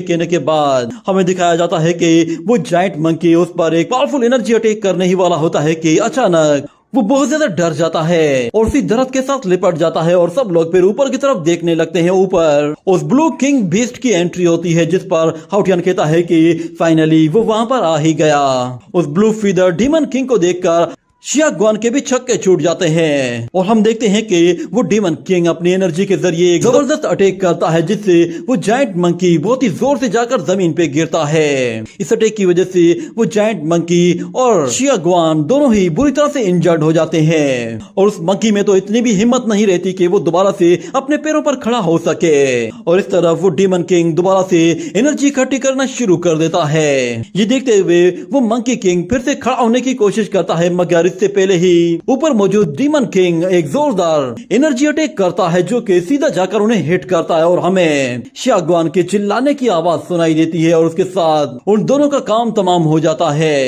कहने के बाद हमें दिखाया जाता है कि वो जायंट मंकी उस पर एक पावरफुल एनर्जी अटैक करने ही वाला होता है कि अचानक वो बहुत ज्यादा डर जाता है और उसी दर्द के साथ लिपट जाता है और सब लोग फिर ऊपर की तरफ देखने लगते हैं। ऊपर उस ब्लू किंग बीस्ट की एंट्री होती है जिस पर हाउटियन कहता है कि फाइनली वो वहां पर आ ही गया। उस ब्लू फीदर डीमन किंग को देखकर शिया गुआन के भी छक्के छूट जाते हैं और हम देखते हैं कि वो डीमन किंग अपनी एनर्जी के जरिए जबरदस्त अटैक करता है जिससे वो जायंट मंकी बहुत ही जोर से जाकर जमीन पे गिरता है। इस अटैक की वजह से वो जायंट मंकी और शिया गुआन दोनों ही बुरी तरह से इंजर्ड हो जाते हैं और उस मंकी में तो इतनी भी हिम्मत नहीं रहती कि वो दोबारा से अपने पैरों पर खड़ा हो सके और इस तरफ वो डीमन किंग दोबारा से एनर्जी इकट्ठी करना शुरू कर देता है। ये देखते हुए वो मंकी किंग फिर से खड़ा होने की कोशिश करता है मगर इससे पहले ही ऊपर मौजूद डीमन किंग एक जोरदार एनर्जी अटैक करता है जो कि सीधा जाकर उन्हें हिट करता है और हमें शिया गुआन के चिल्लाने की आवाज सुनाई देती है और उसके साथ उन दोनों का काम तमाम हो जाता है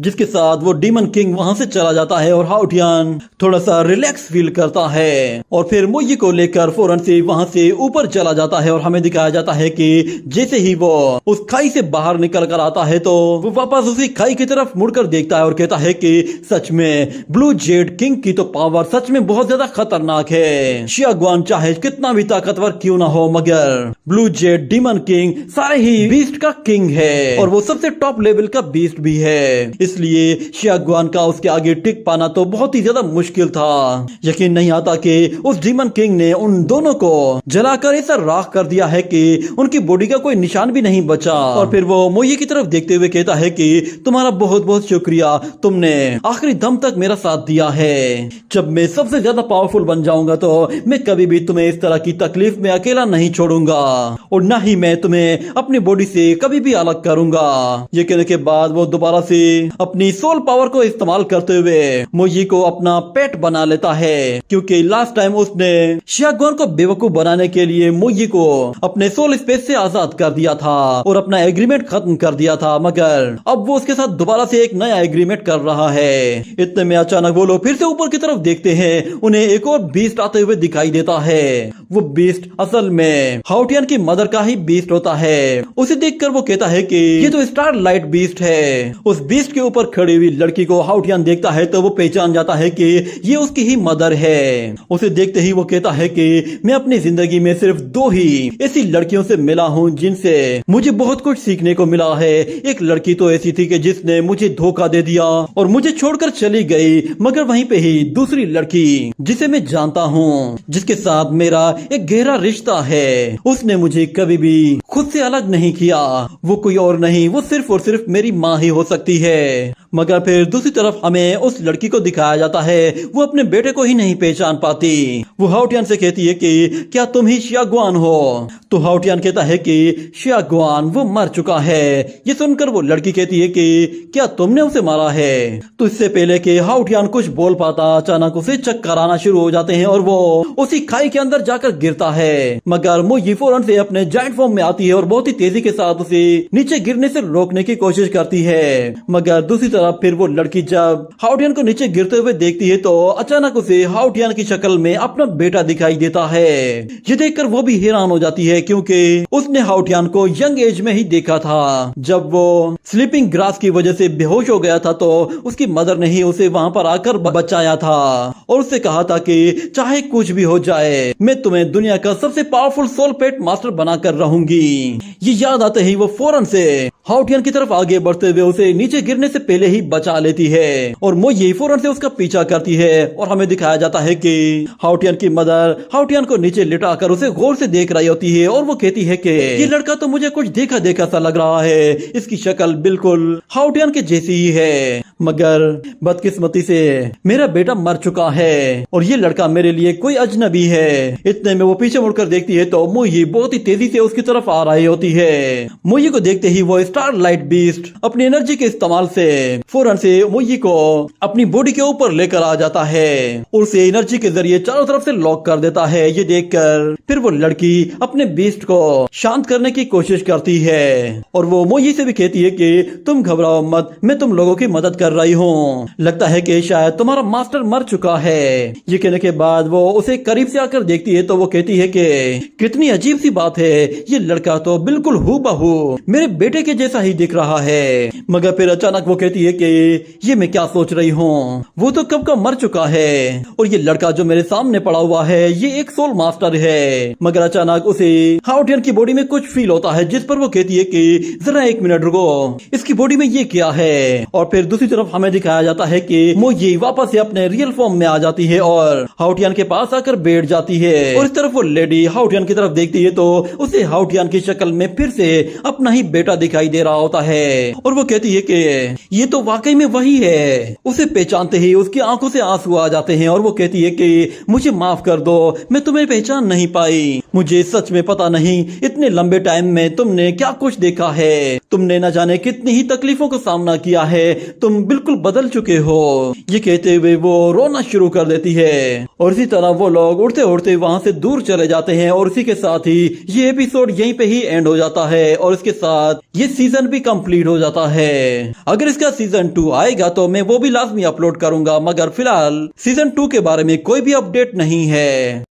जिसके साथ वो डीमन किंग वहां से चला जाता है और हाउटियन थोड़ा सा रिलैक्स फील करता है और फिर मोई को लेकर फौरन से वहां से ऊपर चला जाता है और हमें दिखाया जाता है कि जैसे ही वो उस खाई से बाहर निकल कर आता है तो वो वापस उसी खाई की तरफ मुड़कर देखता है और कहता है कि सच में ब्लू जेड किंग की तो पावर सच में बहुत ज्यादा खतरनाक है। शिया गुआन चाहे कितना भी ताकतवर क्यों ना हो मगर ब्लू जेड डीमन किंग सारे ही बीस्ट का किंग है और वो सबसे टॉप लेवल का बीस्ट भी है, इसलिए शिया गुआन का उसके आगे टिक पाना तो बहुत ही ज्यादा मुश्किल था। यकीन नहीं आता कि उस डीमन किंग ने उन दोनों को जलाकर ऐसा राख कर दिया है कि उनकी बॉडी का कोई निशान भी नहीं बचा और फिर वो मोई की तरफ देखते हुए कहता है कि तुम्हारा बहुत बहुत शुक्रिया, तुमने आखिरी दम तक मेरा साथ दिया है। जब मैं सबसे ज्यादा पावरफुल बन जाऊंगा तो मैं कभी भी तुम्हें इस तरह की तकलीफ में अकेला नहीं छोड़ूंगा और न ही मैं तुम्हें अपनी बॉडी से कभी भी अलग करूंगा। ये कहने के बाद वो दोबारा से अपनी सोल पावर को इस्तेमाल करते हुए मोई को अपना पेट बना लेता है क्योंकि लास्ट टाइम उसने शिया गुआन को बेवकूफ बनाने के लिए मोई को अपने सोल स्पेस से आजाद कर दिया था और अपना एग्रीमेंट खत्म कर दिया था मगर अब वो उसके साथ दोबारा से एक नया एग्रीमेंट कर रहा है। इतने में अचानक वो लोग फिर से ऊपर की तरफ देखते हैं, उन्हें एक और बीस्ट आते हुए दिखाई देता है। वो बीस्ट असल में हाउटियन की मदर का ही बीस्ट होता है। उसे देखकर वो कहता है कि ये तो स्टार लाइट बीस्ट है। उस बीस्ट के ऊपर खड़ी हुई लड़की को हाउटियन देखता है तो वो पहचान जाता है कि ये उसकी ही मदर है। उसे देखते ही वो कहता है कि मैं अपनी जिंदगी में सिर्फ दो ही ऐसी लड़कियों से मिला हूँ जिनसे मुझे बहुत कुछ सीखने को मिला है। एक लड़की तो ऐसी थी कि जिसने मुझे धोखा दे दिया और मुझे छोड़कर चली गई, मगर वहीं पे ही दूसरी लड़की जिसे मैं जानता हूँ, जिसके साथ मेरा एक गहरा रिश्ता है, उसने मुझे कभी भी खुद से अलग नहीं किया। वो कोई और नहीं, वो सिर्फ और सिर्फ मेरी माँ ही हो सकती है। मगर फिर दूसरी तरफ हमें उस लड़की को दिखाया जाता है, वो अपने बेटे को ही नहीं पहचान पाती। वो हाउटियन से कहती है कि क्या तुम ही शिया गुआन हो? तो हाउटियन कहता है कि शिया गुआन वो मर चुका है। ये सुनकर वो लड़की कहती है कि क्या तुमने उसे मारा है? तो इससे पहले कि हाउटियन कुछ बोल पाता अचानक उसे चक्कर आना शुरू हो जाते हैं और वो उसी खाई के अंदर जाकर गिरता है। मगर मोई फौरन से अपने जायंट फॉर्म में आती है और बहुत ही तेजी के साथ उसे नीचे गिरने से रोकने की कोशिश करती है। मगर दूसरी तरफ फिर वो लड़की जब हाउटियन को नीचे गिरते हुए देखती है तो अचानक उसे हाउटियन की शक्ल में अपना बेटा दिखाई देता है। ये देखकर वो भी हैरान हो जाती है क्योंकि उसने हाउटियन को यंग एज में ही देखा था। जब वो स्लीपिंग ग्रास की वजह से बेहोश हो गया था तो उसकी मदर ने ही उसे वहां पर आकर बचाया था और उससे कहा था कि चाहे कुछ भी हो जाए मैं तुम्हें दुनिया का सबसे पावरफुल सोल पेट मास्टर बनाकर रहूंगी। ये याद आते ही वो फौरन से हाउटियन की तरफ आगे बढ़ते हुए उसे नीचे गिरने से पहले ही बचा लेती है और मोई फौरन से उसका पीछा करती है और हमें दिखाया जाता है कि हाउटियन की मदर हाउटियन को नीचे लिटाकर उसे गौर से देख रही होती है और वो कहती है कि ये लड़का तो मुझे कुछ देखा देखा सा लग रहा है, इसकी शक्ल बिल्कुल हाउटियन के जैसी ही है, मगर बदकिस्मती से मेरा बेटा मर चुका है और ये लड़का मेरे लिए कोई अजनबी है। इतने में वो पीछे मुड़कर देखती है तो मोई बहुत ही तेजी से उसकी तरफ आ रही होती है। मोई को देखते ही वो स्टार लाइट बीस्ट अपनी एनर्जी के इस्तेमाल से फौरन से मोई को अपनी बॉडी के ऊपर लेकर आ जाता है और उसे एनर्जी के जरिए चारों तरफ से लॉक कर देता है। ये देखकर फिर वो लड़की अपने बीस्ट को शांत करने की कोशिश करती है और वो मोई से भी कहती है कि तुम घबराओ मत, मैं तुम लोगों की मदद कर रही हूँ। लगता है कि शायद तुम्हारा मास्टर मर चुका है। ये कहने के बाद वो उसे करीब से आकर देखती है तो वो कहती है कि कितनी अजीब सी बात है, ये लड़का तो बिल्कुल हूबहू मेरे बेटे के जैसा ही दिख रहा है। मगर फिर अचानक वो कहती है कि ये मैं क्या सोच रही हूँ, वो तो कब का मर चुका है और ये लड़का जो मेरे सामने पड़ा हुआ है ये एक सोल मास्टर है। मगर अचानक उसे हाउटियन की बॉडी में कुछ फील होता है, जिस पर वो कहती है कि जरा एक मिनट रुको, इसकी बॉडी में ये क्या है। और फिर दूसरी तरफ हमें दिखाया जाता है कि वो ये वापस से अपने रियल फॉर्म में आ जाती है और हाउटियन के पास आकर बैठ जाती है। और इस तरफ वो लेडी हाउटियन की तरफ देखती है तो उसे हाउटियन की शक्ल में फिर से अपना ही बेटा दिखाई दे रहा होता है और वो कहती है कि ये तो वाकई में वही है। उसे पहचानते ही उसकी आंखों से आंसू आ जाते हैं और वो कहती है कि मुझे माफ कर दो, मैं तुम्हें पहचान नहीं पाई। मुझे सच में पता नहीं इतने लंबे टाइम में तुमने क्या कुछ देखा है, तुमने न जाने कितनी ही तकलीफों का सामना किया है, तुम बिल्कुल बदल चुके हो। ये कहते हुए वो रोना शुरू कर देती है और इसी तरह वो लोग उड़ते उड़ते वहाँ से दूर चले जाते हैं और इसी के साथ ही ये एपिसोड यहीं पे ही एंड हो जाता है और इसके साथ ये सीजन भी कंप्लीट हो जाता है। अगर इसका सीजन 2 आएगा तो मैं वो भी लाजमी अपलोड करूंगा, मगर फिलहाल सीजन 2 के बारे में कोई भी अपडेट नहीं है।